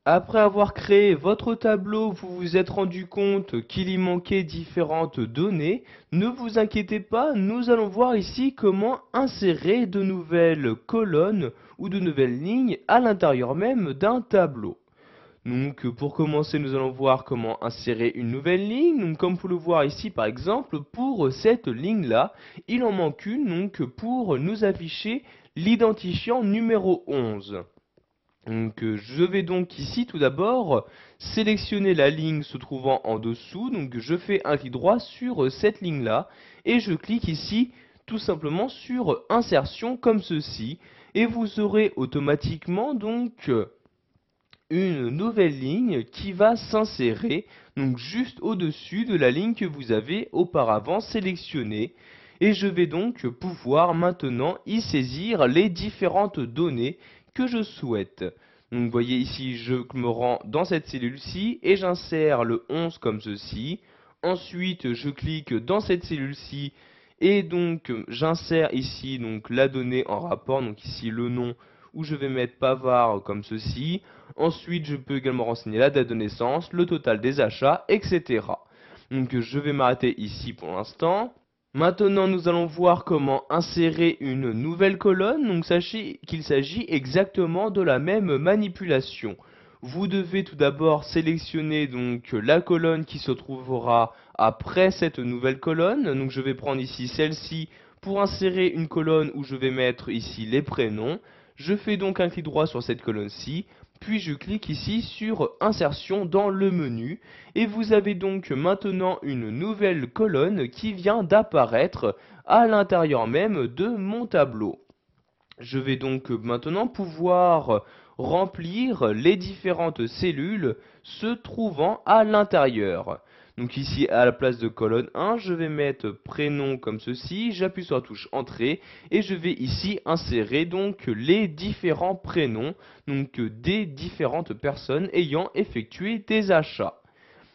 Après avoir créé votre tableau, vous vous êtes rendu compte qu'il y manquait différentes données. Ne vous inquiétez pas, nous allons voir ici comment insérer de nouvelles colonnes ou de nouvelles lignes à l'intérieur même d'un tableau. Donc pour commencer, nous allons voir comment insérer une nouvelle ligne. Donc comme vous pouvez le voir ici par exemple, pour cette ligne-là, il en manque une donc pour nous afficher l'identifiant numéro 11. Donc je vais donc ici tout d'abord sélectionner la ligne se trouvant en dessous. Donc je fais un clic droit sur cette ligne-là et je clique ici tout simplement sur insertion comme ceci. Et vous aurez automatiquement donc une nouvelle ligne qui va s'insérer donc juste au-dessus de la ligne que vous avez auparavant sélectionnée. Et je vais donc pouvoir maintenant y saisir les différentes données que je souhaite. Donc vous voyez ici, je me rends dans cette cellule-ci et j'insère le 11 comme ceci. Ensuite, je clique dans cette cellule-ci et donc j'insère ici donc la donnée en rapport, donc ici le nom où je vais mettre Pavard comme ceci. Ensuite, je peux également renseigner la date de naissance, le total des achats, etc. Donc je vais m'arrêter ici pour l'instant. Maintenant, nous allons voir comment insérer une nouvelle colonne. Donc sachez qu'il s'agit exactement de la même manipulation. Vous devez tout d'abord sélectionner donc la colonne qui se trouvera après cette nouvelle colonne. Donc je vais prendre ici celle-ci pour insérer une colonne où je vais mettre ici les prénoms. Je fais donc un clic droit sur cette colonne-ci, puis je clique ici sur insertion dans le menu et vous avez donc maintenant une nouvelle colonne qui vient d'apparaître à l'intérieur même de mon tableau. Je vais donc maintenant pouvoir remplir les différentes cellules se trouvant à l'intérieur. Donc ici à la place de colonne 1, je vais mettre prénom comme ceci, j'appuie sur la touche entrée et je vais ici insérer donc les différents prénoms donc des différentes personnes ayant effectué des achats.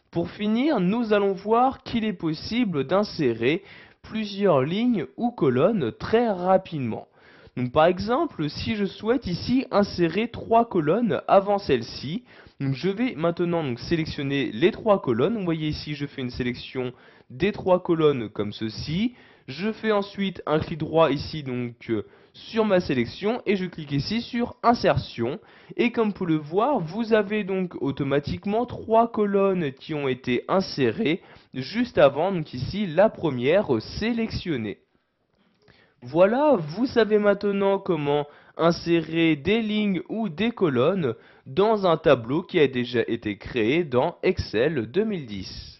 Pour finir, nous allons voir qu'il est possible d'insérer plusieurs lignes ou colonnes très rapidement. Donc par exemple, si je souhaite ici insérer trois colonnes avant celle-ci, je vais maintenant donc sélectionner les trois colonnes. Vous voyez ici, je fais une sélection des trois colonnes comme ceci. Je fais ensuite un clic droit ici donc sur ma sélection et je clique ici sur insertion. Et comme vous pouvez le voir, vous avez donc automatiquement trois colonnes qui ont été insérées juste avant, donc ici la première sélectionnée. Voilà, vous savez maintenant comment insérer des lignes ou des colonnes dans un tableau qui a déjà été créé dans Excel 2010.